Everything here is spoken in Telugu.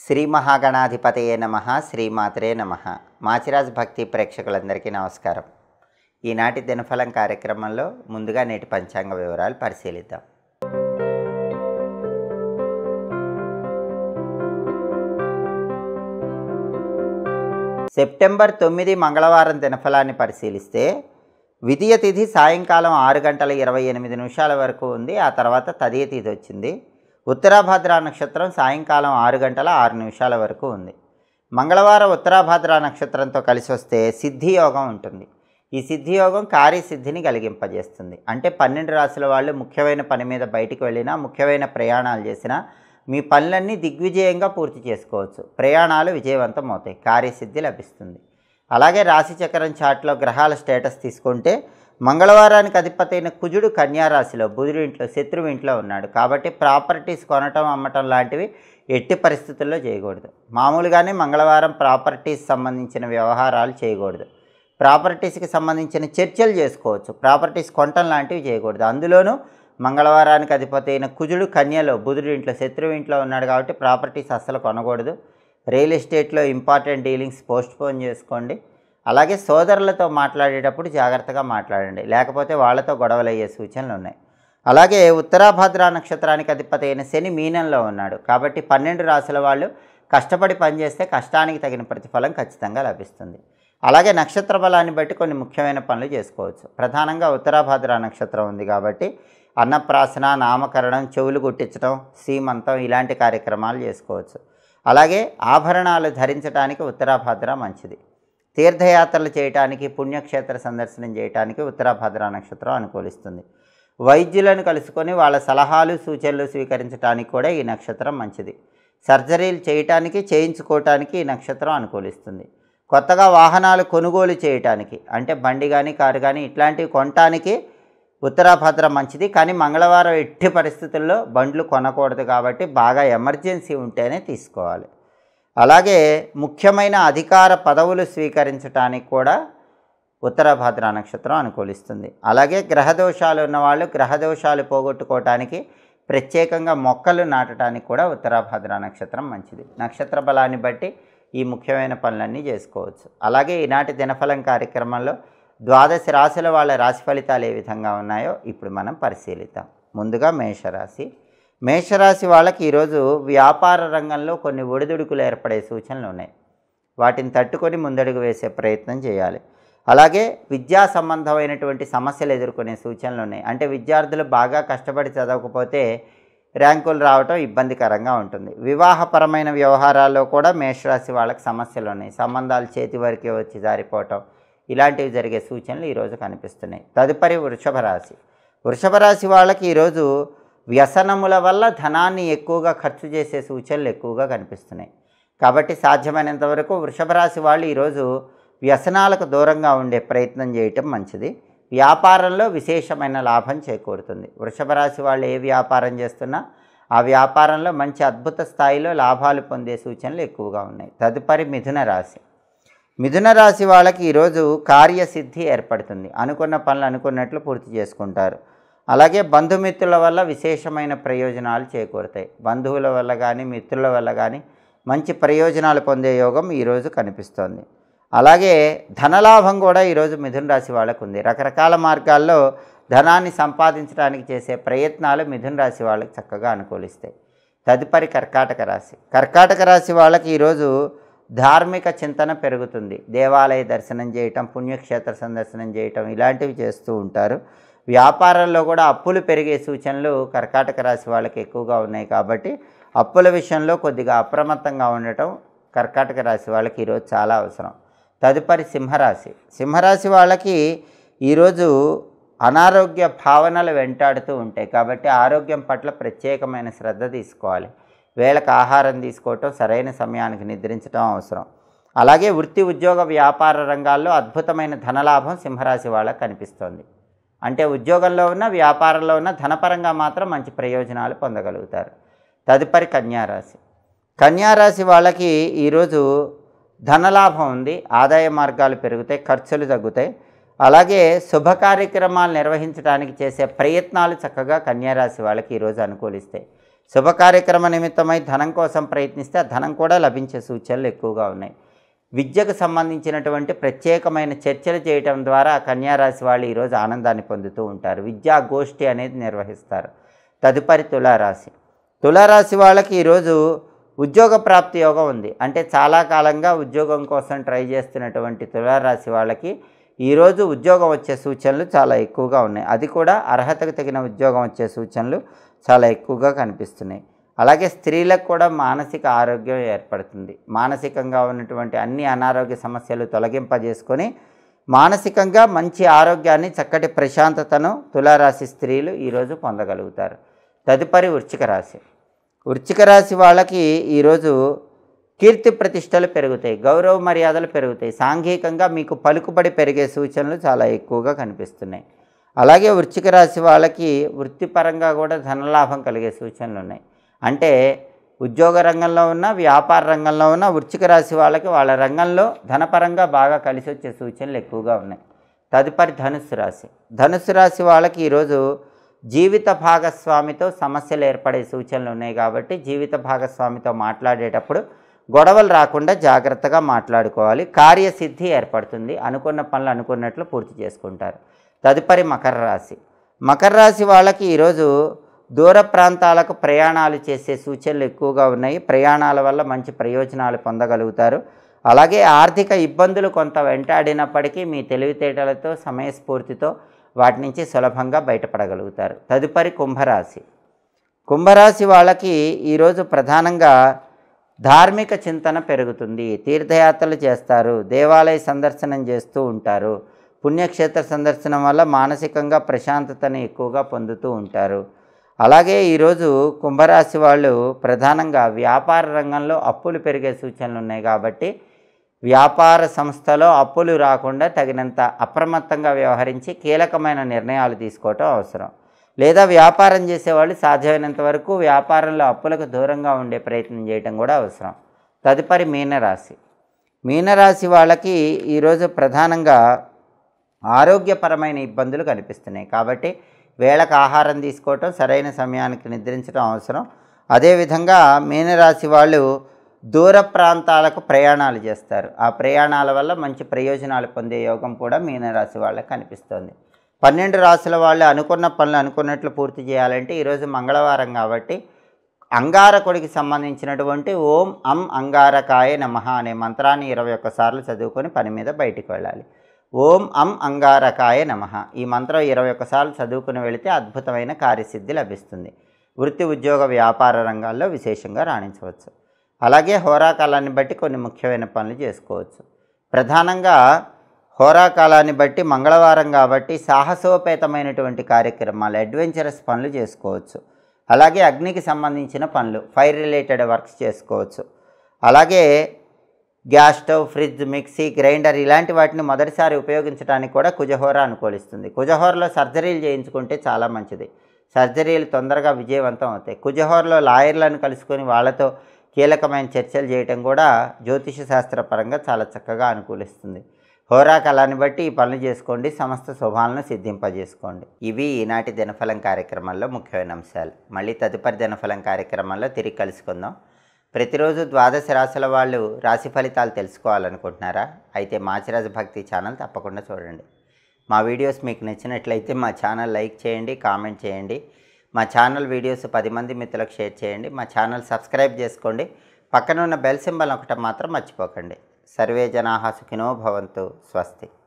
శ్రీ మహాగణాధిపతయే నమః, శ్రీమాత్రే నమః. మాచిరాజ్ భక్తి ప్రేక్షకులందరికీ నమస్కారం. ఈనాటి దినఫలం కార్యక్రమంలో ముందుగా నేటి పంచాంగ వివరాలు పరిశీలిద్దాం. సెప్టెంబర్ 9 మంగళవారం దినఫలాన్ని పరిశీలిస్తే విదియ తిథి సాయంకాలం 6:28 వరకు ఉంది. ఆ తర్వాత తదియ తిథి వచ్చింది. ఉత్తరాభాద్ర నక్షత్రం సాయంకాలం 6:06 వరకు ఉంది. మంగళవారం ఉత్తరాభాద్ర నక్షత్రంతో కలిసి వస్తే సిద్ధియోగం ఉంటుంది. ఈ సిద్ధియోగం కార్యసిద్ధిని కలిగింపజేస్తుంది. అంటే 12 రాశుల వాళ్ళు ముఖ్యమైన పని మీద బయటికి వెళ్ళినా, ముఖ్యమైన ప్రయాణాలు చేసినా మీ పనులన్నీ దిగ్విజయంగా పూర్తి చేసుకోవచ్చు. ప్రయాణాలు విజయవంతం అవుతాయి, కార్యసిద్ధి లభిస్తుంది. అలాగే రాశి చక్రం చార్ట్లో గ్రహాల స్టేటస్ తీసుకుంటే మంగళవారానికి అధిపతి అయిన కుజుడు కన్యారాశిలో, బుధుడి ఇంట్లో, శత్రువు ఇంట్లో ఉన్నాడు. కాబట్టి ప్రాపర్టీస్ కొనటం, అమ్మటం లాంటివి ఎట్టి పరిస్థితుల్లో చేయకూడదు. మామూలుగానే మంగళవారం ప్రాపర్టీస్ సంబంధించిన వ్యవహారాలు చేయకూడదు. ప్రాపర్టీస్కి సంబంధించిన చర్చలు చేసుకోవచ్చు, ప్రాపర్టీస్ కొనటం లాంటివి చేయకూడదు. అందులోనూ మంగళవారానికి అధిపతి అయిన కుజుడు కన్యలో, బుధుడి ఇంట్లో, శత్రువు ఇంట్లో ఉన్నాడు. కాబట్టి ప్రాపర్టీస్ అస్సలు కొనకూడదు. రియల్ ఎస్టేట్లో ఇంపార్టెంట్ డీలింగ్స్ పోస్ట్పోన్ చేసుకోండి. అలాగే సోదరులతో మాట్లాడేటప్పుడు జాగ్రత్తగా మాట్లాడండి, లేకపోతే వాళ్ళతో గొడవలు అయ్యే సూచనలు ఉన్నాయి. అలాగే ఉత్తరాభాద్ర నక్షత్రానికి అధిపతి అయిన శని మీనంలో ఉన్నాడు. కాబట్టి 12 రాశుల వాళ్ళు కష్టపడి పనిచేస్తే కష్టానికి తగిన ప్రతిఫలం ఖచ్చితంగా లభిస్తుంది. అలాగే నక్షత్ర బలాన్ని బట్టి కొన్ని ముఖ్యమైన పనులు చేసుకోవచ్చు. ప్రధానంగా ఉత్తరాభాద్ర నక్షత్రం ఉంది కాబట్టి అన్నప్రాసన, నామకరణం, చెవులు గుట్టించడం, సీమంతం ఇలాంటి కార్యక్రమాలు చేసుకోవచ్చు. అలాగే ఆభరణాలు ధరించడానికి ఉత్తరాభాద్ర మంచిది. తీర్థయాత్రలు చేయటానికి, పుణ్యక్షేత్ర సందర్శనం చేయటానికి ఉత్తరాభాద్ర నక్షత్రం అనుకూలిస్తుంది. వైద్యులను కలుసుకొని వాళ్ళ సలహాలు, సూచనలు స్వీకరించడానికి కూడా ఈ నక్షత్రం మంచిది. సర్జరీలు చేయటానికి, చేయించుకోవటానికి ఈ నక్షత్రం అనుకూలిస్తుంది. కొత్తగా వాహనాలు కొనుగోలు చేయటానికి, అంటే బండి కానీ, కారు కానీ ఇట్లాంటివి కొనటానికి ఉత్తరాభాద్ర మంచిది. కానీ మంగళవారం ఎట్టి పరిస్థితుల్లో బండ్లు కొనకూడదు. కాబట్టి బాగా ఎమర్జెన్సీ ఉంటేనే తీసుకోవాలి. అలాగే ముఖ్యమైన అధికార పదవులు స్వీకరించడానికి కూడా ఉత్తరాభాద్ర నక్షత్రం అనుకూలిస్తుంది. అలాగే గ్రహదోషాలు ఉన్నవాళ్ళు గ్రహదోషాలు పోగొట్టుకోవటానికి, ప్రత్యేకంగా మొక్కలు నాటడానికి కూడా ఉత్తరాభాద్ర నక్షత్రం మంచిది. నక్షత్ర బలాన్ని బట్టి ఈ ముఖ్యమైన పనులన్నీ చేసుకోవచ్చు. అలాగే ఈనాటి దినఫలం కార్యక్రమంలో 12 రాశుల వాళ్ళ రాశి ఫలితాలు ఏ విధంగా ఉన్నాయో ఇప్పుడు మనం పరిశీలిద్దాం. ముందుగా మేషరాశి. మేషరాశి వాళ్ళకి ఈరోజు వ్యాపార రంగంలో కొన్ని ఒడిదుడుకులు ఏర్పడే సూచనలు ఉన్నాయి. వాటిని తట్టుకొని ముందడుగు వేసే ప్రయత్నం చేయాలి. అలాగే విద్యా సంబంధమైనటువంటి సమస్యలు ఎదుర్కొనే సూచనలు ఉన్నాయి. అంటే విద్యార్థులు బాగా కష్టపడి చదవకపోతే ర్యాంకులు రావటం ఇబ్బందికరంగా ఉంటుంది. వివాహపరమైన వ్యవహారాల్లో కూడా మేషరాశి వాళ్ళకి సమస్యలు ఉన్నాయి. సంబంధాలు చేతి వరకే వచ్చి జారిపోవటం ఇలాంటివి జరిగే సూచనలు ఈరోజు కనిపిస్తున్నాయి. తదుపరి వృషభ రాశి. వృషభ రాశి వాళ్ళకి ఈరోజు వ్యసనముల వల్ల ధనాన్ని ఎక్కువగా ఖర్చు చేసే సూచనలు ఎక్కువగా కనిపిస్తున్నాయి. కాబట్టి సాధ్యమైనంత వరకు వృషభ రాశి వాళ్ళు ఈరోజు వ్యసనాలకు దూరంగా ఉండే ప్రయత్నం చేయటం మంచిది. వ్యాపారంలో విశేషమైన లాభం చేకూరుతుంది. వృషభ రాశి వాళ్ళు ఏ వ్యాపారం చేస్తున్నా ఆ వ్యాపారంలో మంచి అద్భుత స్థాయిలో లాభాలు పొందే సూచనలు ఎక్కువగా ఉన్నాయి. తదుపరి మిథున రాశి. మిథున రాశి వాళ్ళకి ఈరోజు కార్యసిద్ధి ఏర్పడుతుంది. అనుకున్న పనులు అనుకున్నట్లు పూర్తి చేసుకుంటారు. అలాగే బంధుమిత్రుల వల్ల విశేషమైన ప్రయోజనాలు చేకూరుతాయి. బంధువుల వల్ల కానీ, మిత్రుల వల్ల కానీ మంచి ప్రయోజనాలు పొందే యోగం ఈరోజు కనిపిస్తోంది. అలాగే ధనలాభం కూడా ఈరోజు మిథున రాశి వాళ్ళకు ఉంది. రకరకాల మార్గాల్లో ధనాన్ని సంపాదించడానికి చేసే ప్రయత్నాలు మిథున రాశి వాళ్ళకి చక్కగా అనుకూలిస్తాయి. తదుపరి కర్కాటక రాశి. కర్కాటక రాశి వాళ్ళకి ఈరోజు ధార్మిక చింతన పెరుగుతుంది. దేవాలయ దర్శనం చేయటం, పుణ్యక్షేత్ర సందర్శనం చేయటం ఇలాంటివి చేస్తూ ఉంటారు. వ్యాపారంలో కూడా అప్పులు పెరిగే సూచనలు కర్కాటక రాశి వాళ్ళకి ఎక్కువగా ఉన్నాయి. కాబట్టి అప్పుల విషయంలో కొద్దిగా అప్రమత్తంగా ఉండటం కర్కాటక రాశి వాళ్ళకి ఈరోజు చాలా అవసరం. తదుపరి సింహరాశి. సింహరాశి వాళ్ళకి ఈరోజు అనారోగ్య భావనలు వెంటాడుతూ ఉంటాయి. కాబట్టి ఆరోగ్యం పట్ల ప్రత్యేకమైన శ్రద్ధ తీసుకోవాలి. వేళకు ఆహారం తీసుకోవటం, సరైన సమయానికి నిద్రించడం అవసరం. అలాగే వృత్తి, ఉద్యోగ, వ్యాపార రంగాల్లో అద్భుతమైన ధనలాభం సింహరాశి వాళ్ళకి కనిపిస్తోంది. అంటే ఉద్యోగంలో ఉన్న, వ్యాపారంలో ఉన్న ధనపరంగా మాత్రం మంచి ప్రయోజనాలు పొందగలుగుతారు. తదుపరి కన్యారాశి. కన్యారాశి వాళ్ళకి ఈరోజు ధనలాభం ఉంది. ఆదాయ మార్గాలు పెరుగుతాయి, ఖర్చులు తగ్గుతాయి. అలాగే శుభ కార్యక్రమాలు నిర్వహించడానికి చేసే ప్రయత్నాలు చక్కగా కన్యారాశి వాళ్ళకి ఈరోజు అనుకూలిస్తాయి. శుభ కార్యక్రమ నిమిత్తమై ధనం కోసం ప్రయత్నిస్తే ఆ ధనం కూడా లభించే సూచనలు ఎక్కువగా ఉన్నాయి. విద్యకు సంబంధించినటువంటి ప్రత్యేకమైన చర్చలు చేయటం ద్వారా కన్యారాశి వాళ్ళు ఈరోజు ఆనందాన్ని పొందుతూ ఉంటారు. విద్యా గోష్ఠి అనేది నిర్వహిస్తారు. తదుపరి తులారాశి. తులారాశి వాళ్ళకి ఈరోజు ఉద్యోగ ప్రాప్తి యోగం ఉంది. అంటే చాలా కాలంగా ఉద్యోగం కోసం ట్రై చేస్తున్నటువంటి తులారాశి వాళ్ళకి ఈరోజు ఉద్యోగం వచ్చే సూచనలు చాలా ఎక్కువగా ఉన్నాయి. అది కూడా అర్హతకు తగిన ఉద్యోగం వచ్చే సూచనలు చాలా ఎక్కువగా కనిపిస్తున్నాయి. అలాగే స్త్రీలకు కూడా మానసిక ఆరోగ్యం ఏర్పడుతుంది. మానసికంగా ఉన్నటువంటి అన్ని అనారోగ్య సమస్యలు తొలగింపజేసుకొని మానసికంగా మంచి ఆరోగ్యాన్ని, చక్కటి ప్రశాంతతను తులారాశి స్త్రీలు ఈరోజు పొందగలుగుతారు. తదుపరి వృశ్చిక రాశి. వృశ్చిక రాశి వాళ్ళకి ఈరోజు కీర్తి ప్రతిష్టలు పెరుగుతాయి, గౌరవ మర్యాదలు పెరుగుతాయి. సాంఘికంగా మీకు పలుకుబడి పెరిగే సూచనలు చాలా ఎక్కువగా కనిపిస్తున్నాయి. అలాగే వృశ్చిక రాశి వాళ్ళకి వృత్తిపరంగా కూడా ధనలాభం కలిగే సూచనలు ఉన్నాయి. అంటే ఉద్యోగ రంగంలో ఉన్న, వ్యాపార రంగంలో ఉన్న వృశ్చిక రాశి వాళ్ళకి వాళ్ళ రంగంలో ధనపరంగా బాగా కలిసి వచ్చే సూచనలు ఎక్కువగా ఉన్నాయి. తదుపరి ధనుస్సు రాశి. ధనుస్సు రాశి వాళ్ళకి ఈరోజు జీవిత భాగస్వామితో సమస్యలు ఏర్పడే సూచనలు ఉన్నాయి. కాబట్టి జీవిత భాగస్వామితో మాట్లాడేటప్పుడు గొడవలు రాకుండా జాగ్రత్తగా మాట్లాడుకోవాలి. కార్యసిద్ధి ఏర్పడుతుంది. అనుకున్న పనులు అనుకున్నట్లు పూర్తి చేసుకుంటారు. తదుపరి మకర రాశి. మకర రాశి వాళ్ళకి ఈరోజు దూర ప్రాంతాలకు ప్రయాణాలు చేసే సూచనలు ఎక్కువగా ఉన్నాయి. ప్రయాణాల వల్ల మంచి ప్రయోజనాలు పొందగలుగుతారు. అలాగే ఆర్థిక ఇబ్బందులు కొంత వెంటాడినప్పటికీ మీ తెలివితేటలతో, సమయస్ఫూర్తితో వాటి నుంచి సులభంగా బయటపడగలుగుతారు. తదుపరి కుంభరాశి. కుంభరాశి వాళ్ళకి ఈరోజు ప్రధానంగా ధార్మిక చింతన పెరుగుతుంది. తీర్థయాత్రలు చేస్తారు, దేవాలయ సందర్శనం చేస్తూ ఉంటారు. పుణ్యక్షేత్ర సందర్శనం వల్ల మానసికంగా ప్రశాంతతను ఎక్కువగా పొందుతూ ఉంటారు. అలాగే ఈరోజు కుంభరాశి వాళ్ళు ప్రధానంగా వ్యాపార రంగంలో అప్పులు పెరిగే సూచనలు ఉన్నాయి. కాబట్టి వ్యాపార సంస్థలో అప్పులు రాకుండా తగినంత అప్రమత్తంగా వ్యవహరించి కీలకమైన నిర్ణయాలు తీసుకోవటం అవసరం. లేదా వ్యాపారం చేసేవాళ్ళు సాధ్యమైనంత వరకు వ్యాపారంలో అప్పులకు దూరంగా ఉండే ప్రయత్నం చేయటం కూడా అవసరం. తదుపరి మీనరాశి. మీనరాశి వాళ్ళకి ఈరోజు ప్రధానంగా ఆరోగ్యపరమైన ఇబ్బందులు కనిపిస్తున్నాయి. కాబట్టి వేళకు ఆహారం తీసుకోవటం, సరైన సమయానికి నిద్రించడం అవసరం. అదేవిధంగా మీనరాశి వాళ్ళు దూర ప్రాంతాలకు ప్రయాణాలు చేస్తారు. ఆ ప్రయాణాల వల్ల మంచి ప్రయోజనాలు పొందే యోగం కూడా మీనరాశి వాళ్ళకి కనిపిస్తుంది. 12 రాశుల వాళ్ళు అనుకున్న పనులు అనుకున్నట్లు పూర్తి చేయాలంటే ఈరోజు మంగళవారం కాబట్టి అంగారకుడికి సంబంధించినటువంటి ఓం అం అంగారకాయ నమః అనే మంత్రాన్ని 21 సార్లు చదువుకొని పని మీద బయటికి వెళ్ళాలి. ఓం అం అంగారకాయ నమః ఈ మంత్రం 21 సార్లు చదువుకుని వెళితే అద్భుతమైన కార్యసిద్ధి లభిస్తుంది. వృత్తి, ఉద్యోగ, వ్యాపార రంగాల్లో విశేషంగా రాణించవచ్చు. అలాగే హోరాకాలాన్ని బట్టి కొన్ని ముఖ్యమైన పనులు చేసుకోవచ్చు. ప్రధానంగా హోరాకాలాన్ని బట్టి మంగళవారం కాబట్టి సాహసోపేతమైనటువంటి కార్యక్రమాలు, అడ్వెంచరస్ పనులు చేసుకోవచ్చు. అలాగే అగ్నికి సంబంధించిన పనులు, ఫైర్ రిలేటెడ్ వర్క్స్ చేసుకోవచ్చు. అలాగే gas stove, fridge, mixie, grinder ఇలాంటి వాటిని మొదటిసారి ఉపయోగించడానికి కూడా కుజహోర అనుకూలిస్తుంది. కుజహోరలో సర్జరీలు చేయించుకుంటే చాలా మంచిది. సర్జరీలు తొందరగా విజయవంతం అవుతాయి. కుజహోరలో లాయర్లను కలుసుకొని వాళ్ళతో కీలకమైన చర్చలు చేయటం కూడా జ్యోతిష శాస్త్రపరంగా చాలా చక్కగా అనుకూలిస్తుంది. హోరాకాలాన్ని బట్టి ఈ పనులు చేసుకోండి, సమస్త శుభాలను సిద్ధింపజేసుకోండి. ఇవి ఈనాటి దినఫలం కార్యక్రమంలో ముఖ్యమైన అంశాలు. మళ్ళీ తదుపరి దినఫలం కార్యక్రమంలో తిరిగి కలుసుకుందాం. ప్రతిరోజు ద్వాదశ రాశుల వాళ్ళు రాశి ఫలితాలు తెలుసుకోవాలనుకుంటున్నారా? అయితే మాచిరాజు భక్తి ఛానల్ తప్పకుండా చూడండి. మా వీడియోస్ మీకు నచ్చినట్లయితే మా ఛానల్ లైక్ చేయండి, కామెంట్ చేయండి. మా ఛానల్ వీడియోస్ 10 మంది మిత్రులకు షేర్ చేయండి. మా ఛానల్ సబ్స్క్రైబ్ చేసుకోండి. పక్కన ఉన్న బెల్ సింబల్ ఒకటి మాత్రం మర్చిపోకండి. సర్వే జనాః సుఖినో భవంతు. స్వస్తి.